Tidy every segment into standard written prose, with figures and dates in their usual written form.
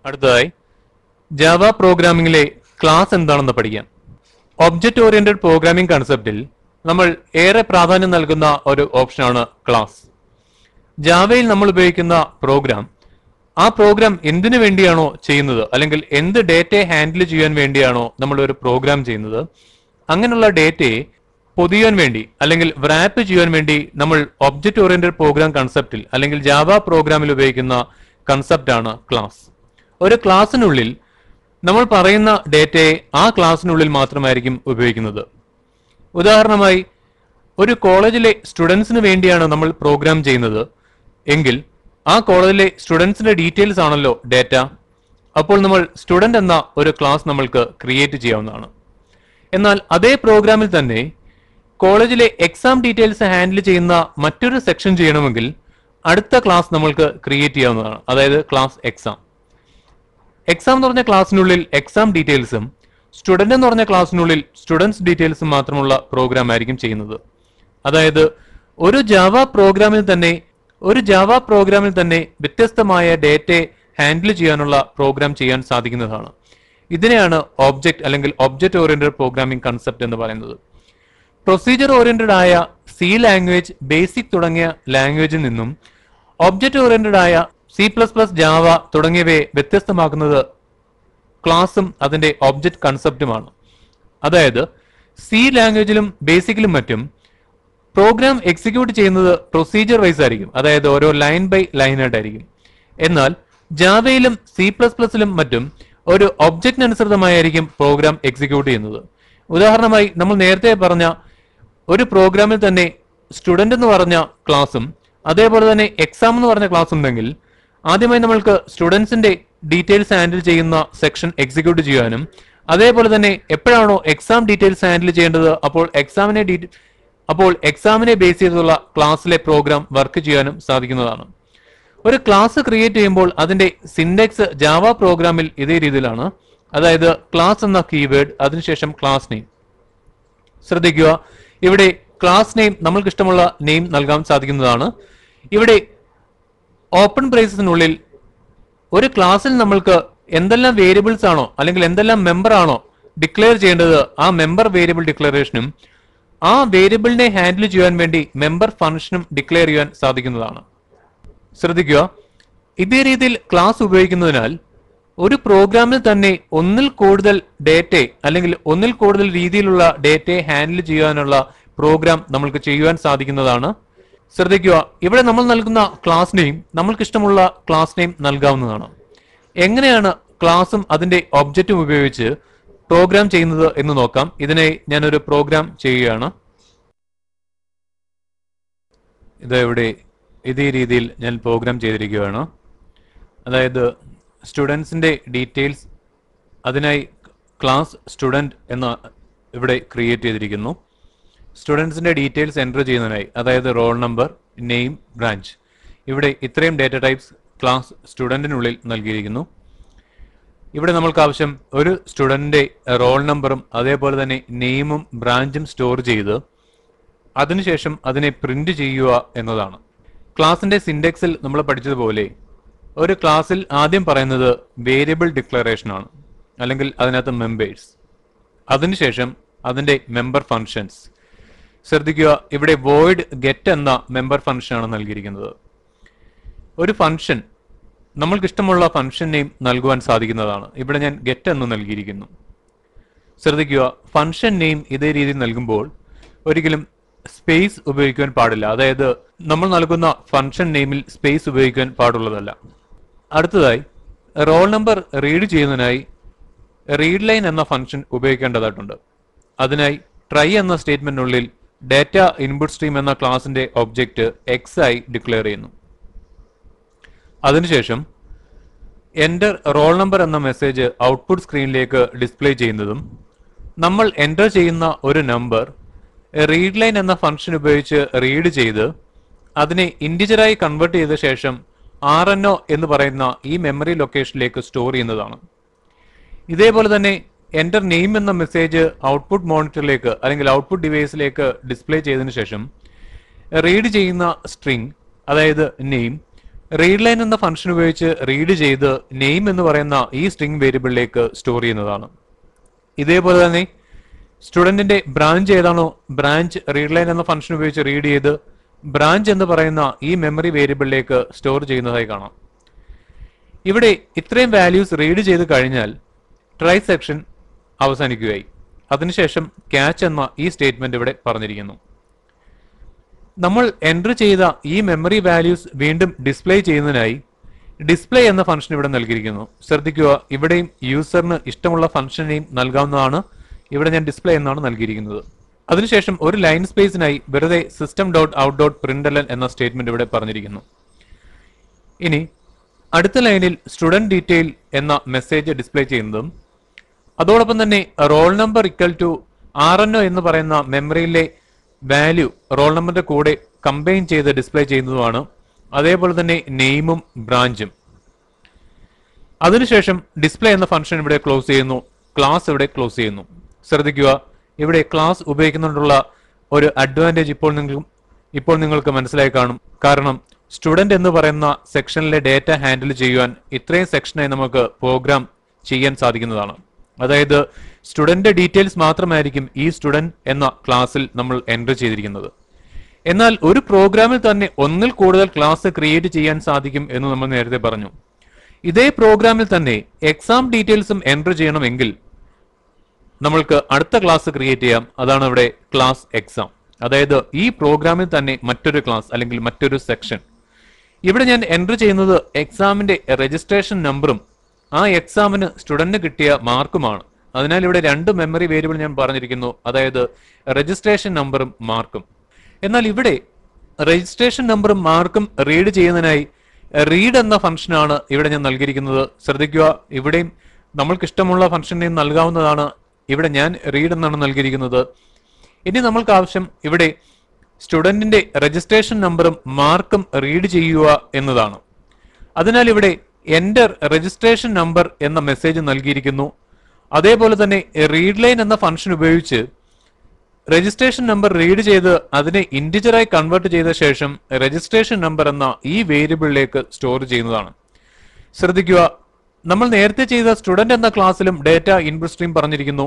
അടുത്തതായി Java പ്രോഗ്രാമിംഗിലെ class എന്താണെന്ന് പഠിക്കാം. ഒബ്ജക്റ്റ് ഓറിയന്റഡ് പ്രോഗ്രാമിംഗ് കൺസെപ്റ്റിൽ നമ്മൾ ഏറെ പ്രാധാന്യം നൽകുന്ന ഒരു ഓപ്ഷനാണ് ക്ലാസ്. ജാവയിൽ നമ്മൾ ഉപയോഗിക്കുന്ന പ്രോഗ്രാം ആ പ്രോഗ്രാം എന്തിനു വേണ്ടിയാണോ ചെയ്യുന്നത്, അല്ലെങ്കിൽ എന്ത് ഡേറ്റയെ ഹാൻഡിൽ ചെയ്യാൻ വേണ്ടിയാണോ നമ്മൾ ഒരു പ്രോഗ്രാം ചെയ്യുന്നത്, അങ്ങനെയുള്ള ഡേറ്റയെ പൊതിയാൻ വേണ്ടി അല്ലെങ്കിൽ റാപ്പ് ചെയ്യാൻ വേണ്ടി നമ്മൾ ഒബ്ജക്റ്റ് ഓറിയന്റഡ് പ്രോഗ്രാം കൺസെപ്റ്റിൽ അല്ലെങ്കിൽ ജാവ പ്രോഗ്രാമിൽ ഉപയോഗിക്കുന്ന കൺസെപ്റ്റാണ് ക്ലാസ്. ഒരു ക്ലാസ്സിനുള്ളിൽ നമ്മൾ പറയുന്ന ഡേറ്റയെ ആ ക്ലാസ്സിനുള്ളിൽ മാത്രമായിരിക്കും ഉപയോഗിക്കുന്നത്. ഉദാഹരണമായി ഒരു കോളേജിലെ സ്റ്റുഡൻസിന് വേണ്ടിയാണ് നമ്മൾ പ്രോഗ്രാം ചെയ്യുന്നത് എങ്കിൽ ആ കോളേജിലെ സ്റ്റുഡൻസിന്റെ ഡീറ്റെയിൽസ് ആണല്ലോ ഡേറ്റ. അപ്പോൾ നമ്മൾ സ്റ്റുഡന്റ് എന്ന ഒരു ക്ലാസ് നമ്മൾക്ക് ക്രിയേറ്റ് ചെയ്യാവുന്നതാണ്. എന്നാൽ അതേ പ്രോഗ്രാമിൽ തന്നെ കോളേജിലെ എക്സാം ഡീറ്റെയിൽസ് ഹാൻഡിൽ ചെയ്യുന്ന മറ്റൊരു സെക്ഷൻ ചെയ്യണമെങ്കിൽ അടുത്ത ക്ലാസ് നമ്മൾക്ക് ക്രിയേറ്റ് ചെയ്യാവുന്നതാണ്, അതായത് ക്ലാസ് എക്സാം. എക്സാം എന്ന് പറഞ്ഞ ക്ലാസ്സിനുള്ളിൽ എക്സാം ഡീറ്റെയിൽസും സ്റ്റുഡന്റ് എന്ന് പറഞ്ഞ ക്ലാസ്സിനുള്ളിൽ സ്റ്റുഡൻസ് ഡീറ്റെയിൽസും മാത്രമുള്ള പ്രോഗ്രാം ആയിരിക്കും ചെയ്യുന്നത്. അതായത് ഒരു ജാവ പ്രോഗ്രാമിൽ തന്നെ വ്യത്യസ്തമായ ഡേറ്റയെ ഹാൻഡിൽ ചെയ്യാനുള്ള പ്രോഗ്രാം ചെയ്യാൻ സാധിക്കുന്നതാണ്. ഇതിനെയാണ് ഒബ്ജക്റ്റ് അല്ലെങ്കിൽ ഒബ്ജക്റ്റ് ഓറിയന്റഡ് പ്രോഗ്രാമിംഗ് കൺസെപ്റ്റ് എന്ന് പറയുന്നത്. പ്രൊസീജിയർ ഓറിയന്റഡ് ആയ സി ലാംഗ്വേജ്, ബേസിക് തുടങ്ങിയ ലാംഗ്വേജിൽ നിന്നും ഒബ്ജക്റ്റ് ഓറിയന്റഡ് ആയ C++, ജാവ തുടങ്ങിയവയെ വ്യത്യസ്തമാക്കുന്നത് ക്ലാസും അതിന്റെ ഒബ്ജക്റ്റ് കൺസെപ്റ്റുമാണ്. അതായത് സി ലാംഗ്വേജിലും ബേസിക്കിലും മറ്റും പ്രോഗ്രാം എക്സിക്യൂട്ട് ചെയ്യുന്നത് പ്രൊസീജിയർ വൈസ് ആയിരിക്കും, അതായത് ഓരോ ലൈൻ ബൈ ലൈൻ ആയിട്ടായിരിക്കും. എന്നാൽ ജാവയിലും C++ലും മറ്റും ഒരു ഒബ്ജക്റ്റിനനുസൃതമായിരിക്കും പ്രോഗ്രാം എക്സിക്യൂട്ട് ചെയ്യുന്നത്. ഉദാഹരണമായി നമ്മൾ നേരത്തെ പറഞ്ഞ ഒരു പ്രോഗ്രാമിൽ തന്നെ സ്റ്റുഡന്റ് എന്ന് പറഞ്ഞ ക്ലാസും അതേപോലെ തന്നെ എക്സാം എന്ന് പറഞ്ഞ ക്ലാസ് ഉണ്ടെങ്കിൽ ആദ്യമായി നമ്മൾക്ക് സ്റ്റുഡൻസിന്റെ ഡീറ്റെയിൽസ് ഹാൻഡിൽ ചെയ്യുന്ന സെക്ഷൻ എക്സിക്യൂട്ട് ചെയ്യാനും അതേപോലെ തന്നെ എപ്പോഴാണോ എക്സാം ഡീറ്റെയിൽസ് ഹാൻഡിൽ ചെയ്യേണ്ടത് അപ്പോൾ എക്സാമിനെ ബേസ് ചെയ്തുള്ള ക്ലാസ്സിലെ പ്രോഗ്രാം വർക്ക് ചെയ്യാനും സാധിക്കുന്നതാണ്. ഒരു ക്ലാസ് ക്രിയേറ്റ് ചെയ്യുമ്പോൾ അതിന്റെ സിൻഡെക്സ് ജാവ പ്രോഗ്രാമിൽ ഇതേ രീതിയിലാണ്. അതായത് ക്ലാസ് എന്ന കീവേഡ്, അതിനുശേഷം ക്ലാസ് നെയിം. ശ്രദ്ധിക്കുക, ഇവിടെ ക്ലാസ് നെയിം നമ്മൾക്ക് ഇഷ്ടമുള്ള നെയിം നൽകാൻ സാധിക്കുന്നതാണ്. ഇവിടെ ഓപ്പൺ ബ്രേസസിനുള്ളിൽ ഒരു ക്ലാസ്സിൽ നമ്മൾക്ക് എന്തെല്ലാം വേരിയബിൾസ് ആണോ അല്ലെങ്കിൽ എന്തെല്ലാം മെമ്പർ ആണോ ഡിക്ലെയർ ചെയ്യേണ്ടത് ആ മെമ്പർ വേരിയബിൾ ഡിക്ലറേഷനും ആ വേരിയബിളിനെ ഹാൻഡിൽ ചെയ്യാൻ വേണ്ടി മെമ്പർ ഫംഗ്ഷനും ഡിക്ലെയർ ചെയ്യാൻ സാധിക്കുന്നതാണ്. ശ്രദ്ധിക്കുക, ഇതേ രീതിയിൽ ക്ലാസ് ഉപയോഗിക്കുന്നതിനാൽ ഒരു പ്രോഗ്രാമിൽ തന്നെ ഒന്നിൽ കൂടുതൽ ഡേറ്റയെ അല്ലെങ്കിൽ ഒന്നിൽ കൂടുതൽ രീതിയിലുള്ള ഡേറ്റയെ ഹാൻഡിൽ ചെയ്യാനുള്ള പ്രോഗ്രാം നമ്മൾക്ക് ചെയ്യുവാൻ സാധിക്കുന്നതാണ്. ശ്രദ്ധിക്കുക, ഇവിടെ നമ്മൾ നൽകുന്ന ക്ലാസ് നെയിം നമ്മൾക്ക് ഇഷ്ടമുള്ള ക്ലാസ് നെയിം നൽകാവുന്നതാണ്. എങ്ങനെയാണ് ക്ലാസും അതിന്റെ ഒബ്ജക്റ്റും ഉപയോഗിച്ച് പ്രോഗ്രാം ചെയ്യുന്നത് എന്ന് നോക്കാം. ഇതിനെ ഞാനൊരു പ്രോഗ്രാം ചെയ്യുകയാണ്. ഇത് ഇവിടെ ഇതേ രീതിയിൽ ഞാൻ പ്രോഗ്രാം ചെയ്തിരിക്കുകയാണ്. അതായത് സ്റ്റുഡൻസിന്റെ ഡീറ്റെയിൽസ്, അതിനായി ക്ലാസ് സ്റ്റുഡന്റ് എന്ന ഇവിടെ ക്രിയേറ്റ് ചെയ്തിരിക്കുന്നു. സ്റ്റുഡൻസിന്റെ ഡീറ്റെയിൽസ് എൻ്റർ ചെയ്യുന്നതിനായി, അതായത് റോൾ നമ്പർ, നെയിം, ബ്രാഞ്ച്, ഇവിടെ ഇത്രയും ഡേറ്റ ടൈപ്സ് ക്ലാസ് സ്റ്റുഡന്റിനുള്ളിൽ നൽകിയിരിക്കുന്നു. ഇവിടെ നമ്മൾക്ക് ആവശ്യം ഒരു സ്റ്റുഡന്റിന്റെ റോൾ നമ്പറും അതേപോലെ തന്നെ നെയിമും ബ്രാഞ്ചും സ്റ്റോർ ചെയ്ത് അതിനുശേഷം അതിനെ പ്രിന്റ് ചെയ്യുക എന്നതാണ്. ക്ലാസിന്റെ സിൻഡെക്സിൽ നമ്മൾ പഠിച്ചതുപോലെ ഒരു ക്ലാസ്സിൽ ആദ്യം പറയുന്നത് വേരിയബിൾ ഡിക്ലറേഷൻ ആണ്, അല്ലെങ്കിൽ അതിനകത്ത് മെമ്പേഴ്സ്, അതിനുശേഷം അതിന്റെ മെമ്പർ ഫങ്ഷൻസ്. ശ്രദ്ധിക്കുക, ഇവിടെ void get എന്ന മെമ്പർ ഫംഗ്ഷനാണ് നൽകിയിരിക്കുന്നത്. ഒരു ഫംഗ്ഷൻ നമ്മൾക്ക് ഇഷ്ടമുള്ള ഫംഗ്ഷൻ നെയിം നൽകുവാൻ സാധിക്കുന്നതാണ്. ഇവിടെ ഞാൻ get എന്ന് നൽകിയിരിക്കുന്നു. ശ്രദ്ധിക്കുക, ഫംഗ്ഷൻ നെയിം ഇതേ രീതിയിൽ നൽകുമ്പോൾ ഒരിക്കലും സ്പേസ് ഉപയോഗിക്കുവാൻ പാടില്ല. അതായത് നമ്മൾ നൽകുന്ന ഫംഗ്ഷൻ നെയിമിൽ സ്പേസ് ഉപയോഗിക്കാൻ പാടുള്ളതല്ല. അടുത്തതായി റോൾ നമ്പർ റീഡ് ചെയ്യുന്നതിനായി റീഡ് ലൈൻ എന്ന ഫംഗ്ഷൻ ഉപയോഗിക്കേണ്ടതായിട്ടുണ്ട്. അതിനായി ട്രൈ എന്ന സ്റ്റേറ്റ്മെന്റിനുള്ളിൽ ഡാറ്റ ഇൻപുട്ട് സ്ട്രീം എന്ന ക്ലാസിന്റെ ഒബ്ജക്റ്റ് x ആയി ഡിക്ലെയർ ചെയ്യുന്നു. അതിനുശേഷം എൻ്റർ റോൾ നമ്പർ എന്ന മെസ്സേജ് ഔട്ട്പുട്ട് സ്ക്രീനിലേക്ക് ഡിസ്പ്ലേ ചെയ്യുന്നതും നമ്മൾ എൻ്റർ ചെയ്യുന്ന ഒരു നമ്പർ റീഡ് ലൈൻ എന്ന ഫംഗ്ഷൻ ഉപയോഗിച്ച് റീഡ് ചെയ്ത് അതിനെ ഇൻറ്റിജറായി കൺവേർട്ട് ചെയ്ത ശേഷം RNO എന്ന് പറയുന്ന ഈ മെമ്മറി ലൊക്കേഷനിലേക്ക് സ്റ്റോർ ചെയ്യുന്നതാണ്. ഇതേപോലെ തന്നെ എൻ്റർ നെയിം എന്ന മെസ്സേജ് ഔട്ട്പുട്ട് മോണിറ്ററിലേക്ക് അല്ലെങ്കിൽ ഔട്ട്പുട്ട് ഡിവൈസിലേക്ക് ഡിസ്പ്ലേ ചെയ്തതിനു ശേഷം റീഡ് ചെയ്യുന്ന സ്ട്രിംഗ്, അതായത് നെയിം, റീഡ് ലൈൻ എന്ന ഫംഗ്ഷൻ ഉപയോഗിച്ച് റീഡ് ചെയ്ത് നെയിം എന്ന് പറയുന്ന ഈ സ്ട്രിംഗ് വേരിയബിളിലേക്ക് സ്റ്റോർ ചെയ്യുന്നതാണ്. ഇതേപോലെ തന്നെ സ്റ്റുഡന്റിന്റെ ബ്രാഞ്ച് ഏതാണോ ബ്രാഞ്ച് റീഡ് ലൈൻ എന്ന ഫംഗ്ഷൻ ഉപയോഗിച്ച് റീഡ് ചെയ്ത് ബ്രാഞ്ച് എന്ന് പറയുന്ന ഈ മെമ്മറി വേരിയബിളിലേക്ക് സ്റ്റോർ ചെയ്യുന്നതായി കാണാം. ഇവിടെ ഇത്രയും വാല്യൂസ് റീഡ് ചെയ്ത് കഴിഞ്ഞാൽ ട്രൈ സെക്ഷൻ അവസാനിക്കുകയായി. അതിനുശേഷം ക്യാച്ച് എന്ന ഈ സ്റ്റേറ്റ്മെന്റ് ഇവിടെ പറഞ്ഞിരിക്കുന്നു. നമ്മൾ എൻറ്റർ ചെയ്ത ഈ മെമ്മറി വാല്യൂസ് വീണ്ടും ഡിസ്പ്ലേ ചെയ്യുന്നതിനായി ഡിസ്പ്ലേ എന്ന ഫംഗ്ഷൻ ഇവിടെ നൽകിയിരിക്കുന്നു. ശ്രദ്ധിക്കുക, ഇവിടെയും യൂസറിന് ഇഷ്ടമുള്ള ഫംഗ്ഷൻ നെയിം നൽകാവുന്നതാണ്. ഇവിടെ ഞാൻ ഡിസ്പ്ലേ എന്നാണ് നൽകിയിരിക്കുന്നത്. അതിനുശേഷം ഒരു ലൈൻ സ്പേസിനായി വെറുതെ system.out.println എന്ന സ്റ്റേറ്റ്മെന്റ് ഇവിടെ പറഞ്ഞിരിക്കുന്നു. ഇനി അടുത്ത ലൈനിൽ സ്റ്റുഡന്റ് ഡീറ്റെയിൽ എന്ന മെസ്സേജ് ഡിസ്പ്ലേ ചെയ്യുന്നതും അതോടൊപ്പം തന്നെ roll number equal to RNO എന്ന് പറയുന്ന മെമ്മറിയിലെ വാല്യൂ റോൾ നമ്പറിന്റെ കൂടെ കമ്പൈൻ ചെയ്ത് ഡിസ്പ്ലേ ചെയ്യുന്നതുമാണ്. അതേപോലെ തന്നെ നെയിമും ബ്രാഞ്ചും. അതിനുശേഷം ഡിസ്പ്ലേ എന്ന ഫംഗ്ഷൻ ഇവിടെ ക്ലോസ് ചെയ്യുന്നു, ക്ലാസ് ഇവിടെ ക്ലോസ് ചെയ്യുന്നു. ശ്രദ്ധിക്കുക, ഇവിടെ ക്ലാസ് ഉപയോഗിക്കുന്നതുകൊണ്ടുള്ള ഒരു അഡ്വാൻറ്റേജ് ഇപ്പോൾ നിങ്ങൾക്ക് മനസ്സിലായി കാണും. കാരണം സ്റ്റുഡന്റ് എന്ന് പറയുന്ന സെക്ഷനിലെ ഡേറ്റ ഹാൻഡിൽ ചെയ്യുവാൻ ഇത്രയും സെക്ഷനായി നമുക്ക് പ്രോഗ്രാം ചെയ്യാൻ സാധിക്കുന്നതാണ്. അതായത് സ്റ്റുഡന്റ് ഡീറ്റെയിൽസ് മാത്രമായിരിക്കും ഈ സ്റ്റുഡന്റ് എന്ന ക്ലാസ്സിൽ നമ്മൾ എൻറ്റർ ചെയ്തിരിക്കുന്നത്. എന്നാൽ ഒരു പ്രോഗ്രാമിൽ തന്നെ ഒന്നിൽ കൂടുതൽ ക്ലാസ് ക്രിയേറ്റ് ചെയ്യാൻ സാധിക്കും എന്ന് നമ്മൾ നേരത്തെ പറഞ്ഞു. ഇതേ പ്രോഗ്രാമിൽ തന്നെ എക്സാം ഡീറ്റെയിൽസും എൻറ്റർ ചെയ്യണമെങ്കിൽ നമ്മൾക്ക് അടുത്ത ക്ലാസ് ക്രിയേറ്റ് ചെയ്യാം. അതാണ് ഇവിടെ ക്ലാസ് എക്സാം. അതായത് ഈ പ്രോഗ്രാമിൽ തന്നെ മറ്റൊരു ക്ലാസ് അല്ലെങ്കിൽ മറ്റൊരു സെക്ഷൻ. ഇവിടെ ഞാൻ എൻറ്റർ ചെയ്യുന്നത് എക്സാമിന്റെ രജിസ്ട്രേഷൻ നമ്പറും ആ എക്സാമിന് സ്റ്റുഡന്റിന് കിട്ടിയ മാർക്കുമാണ്. അതിനാൽ ഇവിടെ രണ്ട് മെമ്മറി വേരിയബിൾ ഞാൻ പറഞ്ഞിരിക്കുന്നു, അതായത് രജിസ്ട്രേഷൻ നമ്പറും മാർക്കും. എന്നാൽ ഇവിടെ രജിസ്ട്രേഷൻ നമ്പറും മാർക്കും റീഡ് ചെയ്യുന്നതിനായി റീഡ് എന്ന ഫംഗ്ഷനാണ് ഇവിടെ ഞാൻ നൽകിയിരിക്കുന്നത്. ശ്രദ്ധിക്കുക, ഇവിടെയും നമ്മൾക്ക് ഇഷ്ടമുള്ള ഫംഗ്ഷൻ നെയിം നൽകാവുന്നതാണ്. ഇവിടെ ഞാൻ റീഡ് എന്നാണ് നൽകിയിരിക്കുന്നത്. ഇനി നമ്മൾക്ക് ആവശ്യം ഇവിടെ സ്റ്റുഡന്റിന്റെ രജിസ്ട്രേഷൻ നമ്പറും മാർക്കും റീഡ് ചെയ്യുക എന്നതാണ്. അതിനാൽ ഇവിടെ എന്റർ രജിസ്ട്രേഷൻ നമ്പർ എന്ന മെസ്സേജ് നൽകിയിരിക്കുന്നു. അതേപോലെ തന്നെ റീഡ് ലൈൻ എന്ന ഫംഗ്ഷൻ ഉപയോഗിച്ച് രജിസ്ട്രേഷൻ നമ്പർ റീഡ് ചെയ്ത് അതിനെ ഇന്റിജറായി കൺവേർട്ട് ചെയ്ത ശേഷം രജിസ്ട്രേഷൻ നമ്പർ എന്ന ഈ വേരിയബിളിലേക്ക് സ്റ്റോർ ചെയ്യുന്നതാണ്. ശ്രദ്ധിക്കുക, നമ്മൾ നേരത്തെ ചെയ്ത സ്റ്റുഡന്റ് എന്ന ക്ലാസ്സിലും ഡേറ്റ ഇൻപുട്ട് സ്ട്രീം പറഞ്ഞിരിക്കുന്നു.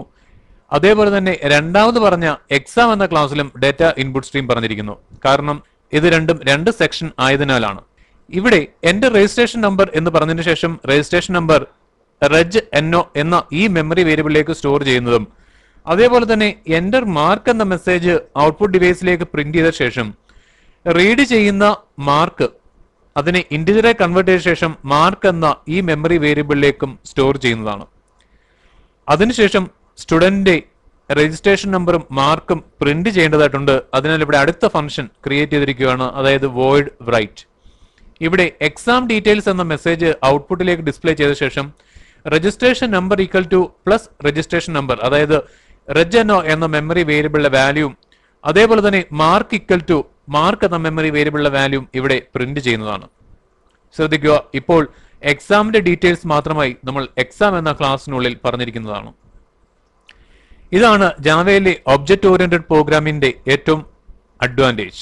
അതേപോലെ തന്നെ രണ്ടാമത് പറഞ്ഞ എക്സാം എന്ന ക്ലാസ്സിലും ഡേറ്റ ഇൻപുട്ട് സ്ട്രീം പറഞ്ഞിരിക്കുന്നു. കാരണം ഇത് രണ്ടും രണ്ട് സെക്ഷൻ ആയതിനാലാണ്. ഇവിടെ എന്റെ രജിസ്ട്രേഷൻ നമ്പർ എന്ന് പറഞ്ഞതിന് ശേഷം രജിസ്ട്രേഷൻ നമ്പർ reg_no എന്ന ഈ മെമ്മറി വേരിയബിളിലേക്ക് സ്റ്റോർ ചെയ്യുന്നതും അതേപോലെ തന്നെ എന്റർ മാർക്ക് എന്ന മെസ്സേജ് ഔട്ട്പുട്ട് ഡിവൈസിലേക്ക് പ്രിന്റ് ചെയ്ത ശേഷം റീഡ് ചെയ്യുന്ന മാർക്ക് അതിനെ ഇന്റിജറായി കൺവേർട്ട് ചെയ്ത ശേഷം മാർക്ക് എന്ന ഈ മെമ്മറി വേരിയബിളിലേക്കും സ്റ്റോർ ചെയ്യുന്നതാണ്. അതിനുശേഷം സ്റ്റുഡന്റിന്റെ രജിസ്ട്രേഷൻ നമ്പറും മാർക്കും പ്രിന്റ് ചെയ്യേണ്ടതായിട്ടുണ്ട്. അതിനാൽ ഇവിടെ അടുത്ത ഫംഗ്ഷൻ ക്രിയേറ്റ് ചെയ്തിരിക്കുകയാണ്, അതായത് void write. ഇവിടെ എക്സാം ഡീറ്റെയിൽസ് എന്ന മെസ്സേജ് ഔട്ട്പുട്ടിലേക്ക് ഡിസ്പ്ലേ ചെയ്ത ശേഷം registration number equal two plus registration number, അതായത് reg_no എന്ന മെമ്മറി വേരിയബിളിലെ വാല്യൂം അതേപോലെ തന്നെ മാർക്ക് ഈക്വൽ ടു മാർക്ക് എന്ന മെമ്മറി വേരിയബിളിലെ വാല്യൂം ഇവിടെ പ്രിന്റ് ചെയ്യുന്നതാണ്. ശ്രദ്ധിക്കുക, ഇപ്പോൾ എക്സാമിന്റെ ഡീറ്റെയിൽസ് മാത്രമായി നമ്മൾ എക്സാം എന്ന ക്ലാസ്സിനുള്ളിൽ പറഞ്ഞിരിക്കുന്നതാണ്. ഇതാണ് ജാവയിലെ ഒബ്ജക്റ്റ് ഓറിയന്റഡ് പ്രോഗ്രാമിന്റെ ഏറ്റവും അഡ്വാൻറ്റേജ്.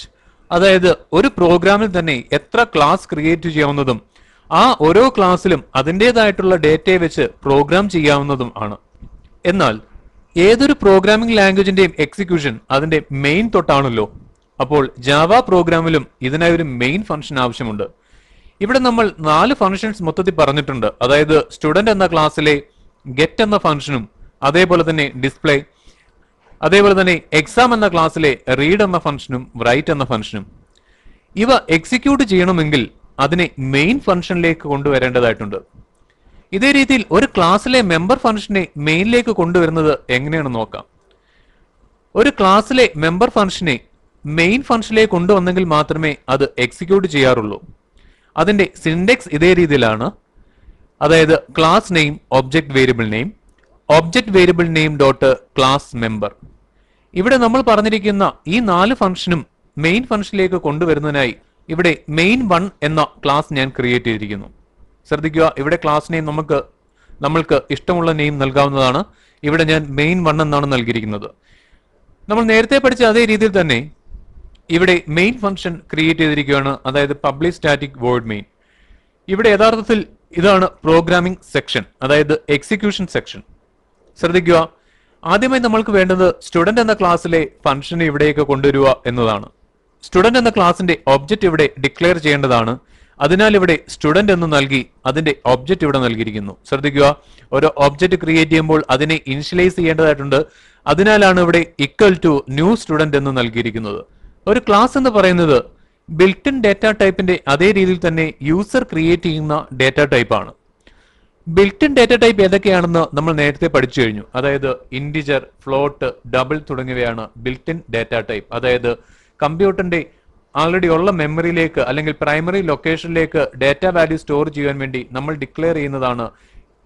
അതായത് ഒരു പ്രോഗ്രാമിൽ തന്നെ എത്ര ക്ലാസ് ക്രിയേറ്റ് ചെയ്യാവുന്നതും ആ ഓരോ ക്ലാസ്സിലും അതിൻ്റെതായിട്ടുള്ള ഡേറ്റയെ വെച്ച് പ്രോഗ്രാം ചെയ്യാവുന്നതും ആണ്. എന്നാൽ ഏതൊരു പ്രോഗ്രാമിംഗ് ലാംഗ്വേജിന്റെയും എക്സിക്യൂഷൻ അതിന്റെ മെയിൻ തൊട്ടാണല്ലോ. അപ്പോൾ ജാവ പ്രോഗ്രാമിലും ഇതിനായി ഒരു മെയിൻ ഫംഗ്ഷൻ ആവശ്യമുണ്ട്. ഇവിടെ നമ്മൾ 4 ഫംഗ്ഷൻസ് മൊത്തത്തിൽ പറഞ്ഞിട്ടുണ്ട്. അതായത് സ്റ്റുഡന്റ് എന്ന ക്ലാസ്സിലെ ഗെറ്റ് എന്ന ഫംഗ്ഷനും അതേപോലെ തന്നെ ഡിസ്പ്ലേ, അതേപോലെ തന്നെ എക്സാം എന്ന ക്ലാസ്സിലെ റീഡ് എന്ന ഫംഗ്ഷനും റൈറ്റ് എന്ന ഫംഗ്ഷനും. ഇവ എക്സിക്യൂട്ട് ചെയ്യണമെങ്കിൽ അതിനെ മെയിൻ ഫംഗ്ഷനിലേക്ക് കൊണ്ടുവരേണ്ടതായിട്ടുണ്ട്. ഇതേ രീതിയിൽ ഒരു ക്ലാസ്സിലെ മെമ്പർ ഫംഗ്ഷനെ മെയിനിലേക്ക് കൊണ്ടുവരുന്നത് എങ്ങനെയാണെന്ന് നോക്കാം. ഒരു ക്ലാസ്സിലെ മെമ്പർ ഫംഗ്ഷനെ മെയിൻ ഫംഗ്ഷനിലേക്ക് കൊണ്ടുവന്നെങ്കിൽ മാത്രമേ അത് എക്സിക്യൂട്ട് ചെയ്യാറുള്ളൂ. അതിന്റെ സിൻഡെക്സ് ഇതേ രീതിയിലാണ്. അതായത് class name object variable name object variable name dot class member. ഇവിടെ നമ്മൾ പറഞ്ഞിരിക്കുന്ന ഈ 4 ഫംഗ്ഷനും മെയിൻ ഫംഗ്ഷനിലേക്ക് കൊണ്ടുവരുന്നതിനായി ഇവിടെ main1 എന്ന ക്ലാസ് ഞാൻ ക്രിയേറ്റ് ചെയ്തിരിക്കുന്നു. ശ്രദ്ധിക്കുക, ഇവിടെ ക്ലാസ് നെയിം നമ്മൾക്ക് ഇഷ്ടമുള്ള നെയിം നൽകാവുന്നതാണ്. ഇവിടെ ഞാൻ main1 എന്നാണ് നൽകിയിരിക്കുന്നത്. നമ്മൾ നേരത്തെ പഠിച്ച അതേ രീതിയിൽ തന്നെ ഇവിടെ മെയിൻ ഫംഗ്ഷൻ ക്രിയേറ്റ് ചെയ്തിരിക്കുകയാണ്. അതായത് പബ്ലിക് സ്റ്റാറ്റിക് void main. ഇവിടെ യഥാർത്ഥത്തിൽ ഇതാണ് പ്രോഗ്രാമിംഗ് സെക്ഷൻ, അതായത് എക്സിക്യൂഷൻ സെക്ഷൻ. ശ്രദ്ധിക്കുക, ആദ്യമായി നമ്മൾക്ക് വേണ്ടത് സ്റ്റുഡന്റ് എന്ന ക്ലാസ്സിലെ ഫംഗ്ഷനെ ഇവിടേക്ക് കൊണ്ടുവരിക എന്നതാണ്. സ്റ്റുഡന്റ് എന്ന ക്ലാസിന്റെ ഒബ്ജക്റ്റ് ഇവിടെ ഡിക്ലെയർ ചെയ്യേണ്ടതാണ്. അതിനാൽ ഇവിടെ സ്റ്റുഡന്റ് എന്ന് നൽകി അതിന്റെ ഒബ്ജക്റ്റ് ഇവിടെ നൽകിയിരിക്കുന്നു. ശ്രദ്ധിക്കുക, ഒരു ഒബ്ജക്റ്റ് ക്രിയേറ്റ് ചെയ്യുമ്പോൾ അതിനെ ഇനിഷ്യലൈസ് ചെയ്യേണ്ടതായിട്ടുണ്ട്. അതിനാലാണ് ഇവിടെ ഈക്വൽ ടു ന്യൂ സ്റ്റുഡന്റ് എന്ന് നൽകിയിരിക്കുന്നത്. ഒരു ക്ലാസ് എന്ന് പറയുന്നത് ബിൽറ്റ് ഇൻ ഡേറ്റ ടൈപ്പിന്റെ അതേ രീതിയിൽ തന്നെ യൂസർ ക്രിയേറ്റ് ചെയ്യുന്ന ഡേറ്റ ടൈപ്പ് ആണ്. ബിൽറ്റ് ഇൻ ഡേറ്റ ടൈപ്പ് ഏതൊക്കെയാണെന്ന് നമ്മൾ നേരത്തെ പഠിച്ചു കഴിഞ്ഞു. അതായത് ഇന്റിജർ, ഫ്ലോട്ട്, ഡബിൾ തുടങ്ങിയവയാണ് ബിൽറ്റ് ഇൻ ഡേറ്റ ടൈപ്പ്. അതായത് കമ്പ്യൂട്ടറിന്റെ ആൾറെഡി ഉള്ള മെമ്മറിയിലേക്ക് അല്ലെങ്കിൽ പ്രൈമറി ലൊക്കേഷനിലേക്ക് ഡേറ്റ വാല്യൂ സ്റ്റോർ ചെയ്യാൻ വേണ്ടി നമ്മൾ ഡിക്ലെയർ ചെയ്യുന്നതാണ്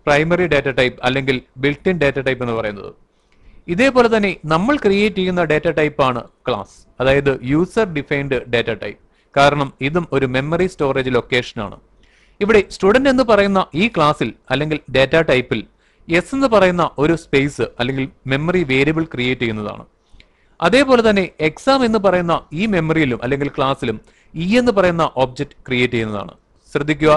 പ്രൈമറി ഡേറ്റ ടൈപ്പ് അല്ലെങ്കിൽ ബിൽറ്റ് ഇൻ ഡേറ്റ ടൈപ്പ് എന്ന് പറയുന്നത്. ഇതേപോലെ തന്നെ നമ്മൾ ക്രിയേറ്റ് ചെയ്യുന്ന ഡേറ്റ ടൈപ്പ് ആണ് ക്ലാസ്, അതായത് യൂസർ ഡിഫൈൻഡ് ഡേറ്റ ടൈപ്പ്. കാരണം ഇതും ഒരു മെമ്മറി സ്റ്റോറേജ് ലൊക്കേഷൻ ആണ്. ഇവിടെ സ്റ്റുഡന്റ് എന്ന് പറയുന്ന ഈ ക്ലാസ്സിൽ അല്ലെങ്കിൽ ഡേറ്റ ടൈപ്പിൽ എസ് എന്ന് പറയുന്ന ഒരു സ്പേസ് അല്ലെങ്കിൽ മെമ്മറി വേരിയബിൾ ക്രിയേറ്റ് ചെയ്യുന്നതാണ്. അതേപോലെ തന്നെ എക്സാം എന്ന് പറയുന്ന ഈ മെമ്മറിയിലും അല്ലെങ്കിൽ ക്ലാസ്സിലും ഇ എന്ന് പറയുന്ന ഒബ്ജക്റ്റ് ക്രിയേറ്റ് ചെയ്യുന്നതാണ്. ശ്രദ്ധിക്കുക,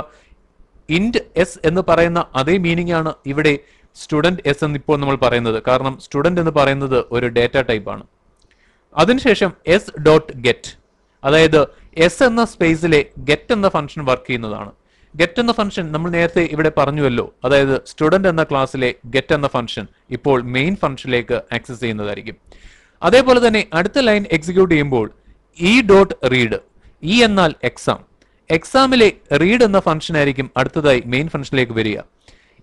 ഇന്റ് എസ് എന്ന് പറയുന്ന അതേ മീനിങ് ആണ് ഇവിടെ സ്റ്റുഡന്റ് എസ് എന്ന് ഇപ്പോൾ നമ്മൾ പറയുന്നത്. കാരണം സ്റ്റുഡന്റ് എന്ന് പറയുന്നത് ഒരു ഡേറ്റ ടൈപ്പ് ആണ്. അതിനുശേഷം എസ് ഡോട്ട് ഗെറ്റ്, അതായത് എസ് എന്ന സ്പേസിലെ ഗെറ്റ് എന്ന ഫംഗ്ഷൻ വർക്ക് ചെയ്യുന്നതാണ്. ഗെറ്റ് എന്ന ഫംഗ്ഷൻ നമ്മൾ നേരത്തെ ഇവിടെ പറഞ്ഞുവല്ലോ, അതായത് സ്റ്റുഡന്റ് എന്ന ക്ലാസ്സിലെ ഗെറ്റ് എന്ന ഫംഗ്ഷൻ ഇപ്പോൾ മെയിൻ ഫംഗ്ഷനിലേക്ക് ആക്സസ് ചെയ്യുന്നതായിരിക്കും. അതേപോലെ തന്നെ അടുത്ത ലൈൻ എക്സിക്യൂട്ട് ചെയ്യുമ്പോൾ ഇ ഡോട്ട് റീഡ്, ഇ എന്നാൽ എക്സാം, എക്സാമിലെ റീഡ് എന്ന ഫംഗ്ഷൻ ആയിരിക്കും അടുത്തതായി മെയിൻ ഫംഗ്ഷനിലേക്ക് വരിക.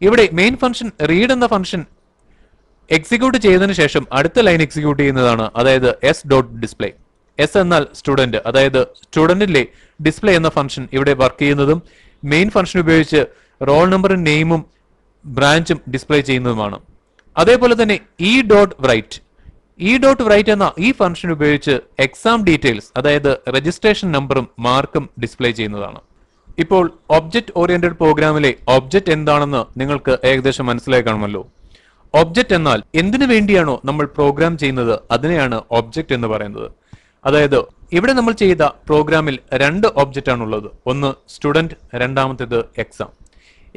ഇവിടെ മെയിൻ ഫംഗ്ഷൻ റീഡ് എന്ന ഫംഗ്ഷൻ എക്സിക്യൂട്ട് ചെയ്തതിനു ശേഷം അടുത്ത ലൈൻ എക്സിക്യൂട്ട് ചെയ്യുന്നതാണ്, അതായത് എസ് ഡോട്ട് ഡിസ്പ്ലേ. എസ് എന്നാൽ സ്റ്റുഡന്റ്, അതായത് സ്റ്റുഡന്റിലെ ഡിസ്പ്ലേ എന്ന ഫംഗ്ഷൻ ഇവിടെ വർക്ക് ചെയ്യുന്നതും മെയിൻ ഫംഗ്ഷൻ ഉപയോഗിച്ച് റോൾ നമ്പറും നെയിമും ബ്രാഞ്ചും ഡിസ്പ്ലേ ചെയ്യുന്നതുമാണ്. അതേപോലെ തന്നെ E dot write, E dot write എന്ന ഈ ഫംഗ്ഷൻ ഉപയോഗിച്ച് എക്സാം ഡീറ്റെയിൽസ്, അതായത് രജിസ്ട്രേഷൻ നമ്പറും മാർക്കും ഡിസ്പ്ലേ ചെയ്യുന്നതാണ്. ഇപ്പോൾ ഒബ്ജക്റ്റ് ഓറിയന്റഡ് പ്രോഗ്രാമിലെ ഒബ്ജക്റ്റ് എന്താണെന്ന് നിങ്ങൾക്ക് ഏകദേശം മനസ്സിലായി കാണുമല്ലോ. ഒബ്ജക്റ്റ് എന്നാൽ എന്തിനു വേണ്ടിയാണോ നമ്മൾ പ്രോഗ്രാം ചെയ്യുന്നത് അതിനെയാണ് ഒബ്ജക്റ്റ് എന്ന് പറയുന്നത്. അതായത് ഇവിടെ നമ്മൾ ചെയ്ത പ്രോഗ്രാമിൽ രണ്ട് ഒബ്ജക്റ്റ് ആണുള്ളത്, ഒന്ന് സ്റ്റുഡന്റ്, രണ്ടാമത്തേത് എക്സാം.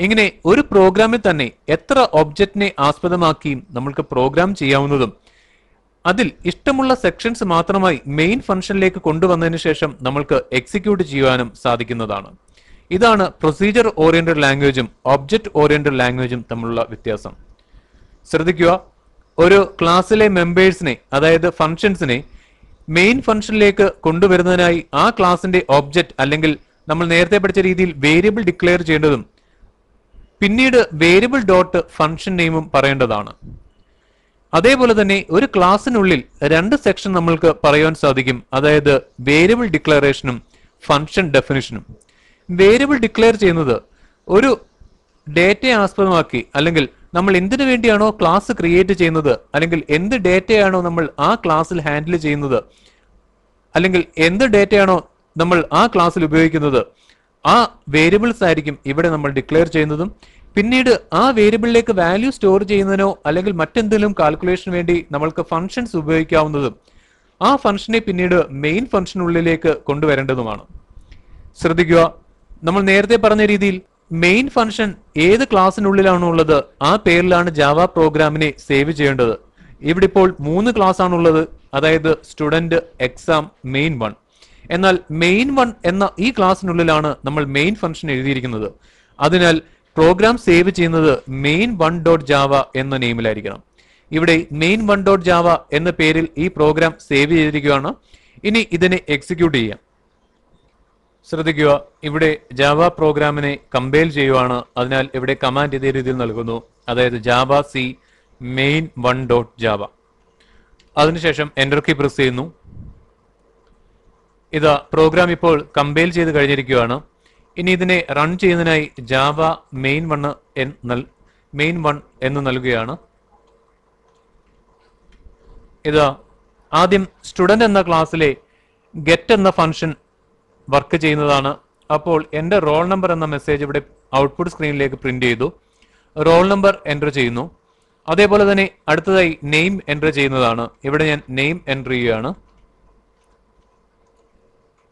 ഇങ്ങനെ ഒരു പ്രോഗ്രാമിൽ തന്നെ എത്ര ഒബ്ജക്റ്റിനെ ആസ്പദമാക്കിയും നമ്മൾക്ക് പ്രോഗ്രാം ചെയ്യാവുന്നതും അതിൽ ഇഷ്ടമുള്ള സെക്ഷൻസ് മാത്രമായി മെയിൻ ഫംഗ്ഷനിലേക്ക് കൊണ്ടുവന്നതിന് ശേഷം നമ്മൾക്ക് എക്സിക്യൂട്ട് ചെയ്യുവാനും സാധിക്കുന്നതാണ്. ഇതാണ് പ്രൊസീജിയർ ഓറിയന്റഡ് ലാംഗ്വേജും ഒബ്ജക്റ്റ് ഓറിയന്റഡ് ലാംഗ്വേജും തമ്മിലുള്ള വ്യത്യാസം. ശ്രദ്ധിക്കുക, ഒരു ക്ലാസ്സിലെ മെമ്പേഴ്സിനെ, അതായത് ഫംഗ്ഷൻസിനെ മെയിൻ ഫംഗ്ഷനിലേക്ക് കൊണ്ടുവരുന്നതിനായി ആ ക്ലാസിന്റെ ഒബ്ജക്റ്റ് അല്ലെങ്കിൽ നമ്മൾ നേരത്തെ പഠിച്ച രീതിയിൽ വേരിയബിൾ ഡിക്ലെയർ ചെയ്യേണ്ടതും പിന്നീട് വേരിയബിൾ ഡോട്ട് ഫംഗ്ഷൻ നെയിമും പറയേണ്ടതാണ്. അതേപോലെ തന്നെ ഒരു ക്ലാസ്സിനുള്ളിൽ രണ്ട് സെക്ഷൻ നമ്മൾക്ക് പറയാൻ സാധിക്കും, അതായത് വേരിയബിൾ ഡിക്ലറേഷനും ഫംഗ്ഷൻ ഡെഫിനിഷനും. വേരിയബിൾ ഡിക്ലെയർ ചെയ്യുന്നത് ഒരു ഡേറ്റയെ ആസ്പദമാക്കി അല്ലെങ്കിൽ നമ്മൾ എന്തിനു വേണ്ടിയാണോ ക്ലാസ് ക്രിയേറ്റ് ചെയ്യുന്നത് അല്ലെങ്കിൽ എന്ത് ഡേറ്റയാണോ നമ്മൾ ആ ക്ലാസ്സിൽ ഹാൻഡിൽ ചെയ്യുന്നത് അല്ലെങ്കിൽ എന്ത് ഡേറ്റയാണോ നമ്മൾ ആ ക്ലാസ്സിൽ ഉപയോഗിക്കുന്നത് ആ വേരിയബിൾസ് ആയിരിക്കും ഇവിടെ നമ്മൾ ഡിക്ലെയർ ചെയ്യുന്നതും പിന്നീട് ആ വേരിയബിളിലേക്ക് വാല്യൂ സ്റ്റോർ ചെയ്യുന്നതിനോ അല്ലെങ്കിൽ മറ്റെന്തെങ്കിലും കാൽക്കുലേഷന് വേണ്ടി നമ്മൾക്ക് ഫംഗ്ഷൻസ് ഉപയോഗിക്കാവുന്നതും ആ ഫംഗ്ഷനെ പിന്നീട് മെയിൻ ഫംഗ്ഷനുള്ളിലേക്ക് കൊണ്ടുവരേണ്ടതുമാണ്. ശ്രദ്ധിക്കുക, നമ്മൾ നേരത്തെ പറഞ്ഞ രീതിയിൽ മെയിൻ ഫംഗ്ഷൻ ഏത് ക്ലാസ്സിനുള്ളിലാണോ ഉള്ളത് ആ പേരിലാണ് ജാവ പ്രോഗ്രാമിനെ സേവ് ചെയ്യേണ്ടത്. ഇവിടെ ഇപ്പോൾ 3 ക്ലാസ് ആണുള്ളത്, അതായത് സ്റ്റുഡന്റ്, എക്സാം, മെയിൻ 1. എന്നാൽ മെയിൻ 1 എന്ന ഈ ക്ലാസ്സിനുള്ളിലാണ് നമ്മൾ മെയിൻ ഫംഗ്ഷൻ എഴുതിയിരിക്കുന്നത്. അതിനാൽ പ്രോഗ്രാം സേവ് ചെയ്യുന്നത് മെയിൻ 1 ഡോട്ട് ജാവ എന്ന നെയിമിലായിരിക്കണം. ഇവിടെ മെയിൻ 1 ഡോട്ട് ജാവ എന്ന പേരിൽ ഈ പ്രോഗ്രാം സേവ് ചെയ്തിരിക്കുകയാണ്. ഇനി ഇതിനെ എക്സിക്യൂട്ട് ചെയ്യാം. ശ്രദ്ധിക്കുക, ഇവിടെ ജാവ പ്രോഗ്രാമിനെ കമ്പൈൽ ചെയ്യുവാണ്. അതിനാൽ ഇവിടെ കമാൻഡ് ഇതേ രീതിയിൽ നൽകുന്നു, അതായത് Java C main 1 dot Java. അതിനുശേഷം എൻ്റർ കീ പ്രസ് ചെയ്യുന്നു. ഇതാ പ്രോഗ്രാം ഇപ്പോൾ കമ്പൈൽ ചെയ്ത് കഴിഞ്ഞിരിക്കുകയാണ്. ഇനി ഇതിനെ റൺ ചെയ്യുന്നതിനായി ജാവ മെയിൻ 1 എന്ന് നൽകുകയാണ്. ഇതാ ആദ്യം സ്റ്റുഡന്റ് എന്ന ക്ലാസ്സിലെ ഗെറ്റ് എന്ന ഫംഗ്ഷൻ വർക്ക് ചെയ്യുന്നതാണ്. അപ്പോൾ എൻ്റെ റോൾ നമ്പർ എന്ന മെസ്സേജ് ഇവിടെ ഔട്ട്പുട്ട് സ്ക്രീനിലേക്ക് പ്രിന്റ് ചെയ്തു. റോൾ നമ്പർ എൻ്റർ ചെയ്യുന്നു. അതേപോലെ തന്നെ അടുത്തതായി നെയിം എൻ്റർ ചെയ്യുന്നതാണ്. ഇവിടെ ഞാൻ നെയിം എൻ്റർ ചെയ്യുകയാണ്.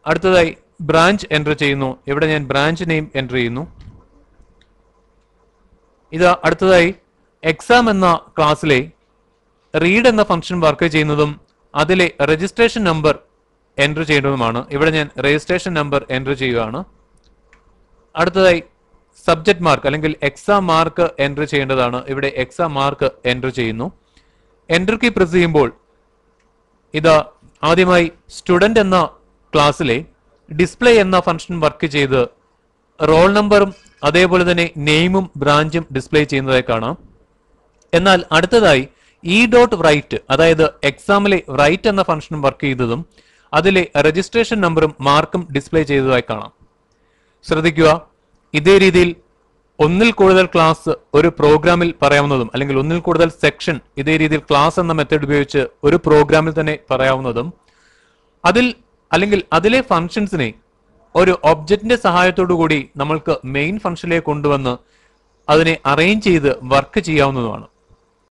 അടുത്തതായി ബ്രാഞ്ച് എൻ്റർ ചെയ്യുന്നു. ഇവിടെ ഞാൻ ബ്രാഞ്ച് നെയിം എൻ്റർ ചെയ്യുന്നു. ഇത് അടുത്തതായി എക്സാം എന്ന ക്ലാസ്സിലെ റീഡ് എന്ന ഫംഗ്ഷൻ വർക്ക് ചെയ്യുന്നതും അതിലെ രജിസ്ട്രേഷൻ നമ്പർ എൻ്റർ ചെയ്യേണ്ടതുമാണ്. ഇവിടെ ഞാൻ രജിസ്ട്രേഷൻ നമ്പർ എൻ്റർ ചെയ്യുകയാണ്. അടുത്തതായി സബ്ജക്ട് മാർക്ക് അല്ലെങ്കിൽ എക്സാം മാർക്ക് എൻ്റർ ചെയ്യേണ്ടതാണ്. ഇവിടെ എക്സാം മാർക്ക് എൻ്റർ ചെയ്യുന്നു. എൻ്റർ കീ പ്രസ് ചെയ്യുമ്പോൾ ഇത് ആദ്യമായി സ്റ്റുഡന്റ് എന്ന ക്ലാസ്സിലെ ഡിസ്പ്ലേ എന്ന ഫംഗ്ഷൻ വർക്ക് ചെയ്ത് റോൾ നമ്പറും അതേപോലെ തന്നെ നെയിമും ബ്രാഞ്ചും ഡിസ്പ്ലേ ചെയ്യുന്നതായി കാണാം. എന്നാൽ അടുത്തതായി ഇ ഡോട്ട് റൈറ്റ്, അതായത് എക്സാമിലെ റൈറ്റ് എന്ന ഫംഗ്ഷൻ വർക്ക് ചെയ്തതും അതിലെ രജിസ്ട്രേഷൻ നമ്പറും മാർക്കും ഡിസ്പ്ലേ ചെയ്തതായി കാണാം. ശ്രദ്ധിക്കുക, ഇതേ രീതിയിൽ ഒന്നിൽ കൂടുതൽ ക്ലാസ് ഒരു പ്രോഗ്രാമിൽ പറയാവുന്നതും അല്ലെങ്കിൽ ഒന്നിൽ കൂടുതൽ സെക്ഷൻ ഇതേ രീതിയിൽ ക്ലാസ് എന്ന മെത്തേഡ് ഉപയോഗിച്ച് ഒരു പ്രോഗ്രാമിൽ തന്നെ പറയാവുന്നതും അതിൽ അല്ലെങ്കിൽ അതിലെ ഫംഗ്ഷൻസിനെ ഒരു ഒബ്ജക്റ്റിന്റെ സഹായത്തോടു കൂടി നമ്മൾക്ക് മെയിൻ ഫംഗ്ഷനിലേക്ക് കൊണ്ടുവന്ന് അതിനെ അറേഞ്ച് ചെയ്ത് വർക്ക് ചെയ്യാവുന്നതുമാണ്.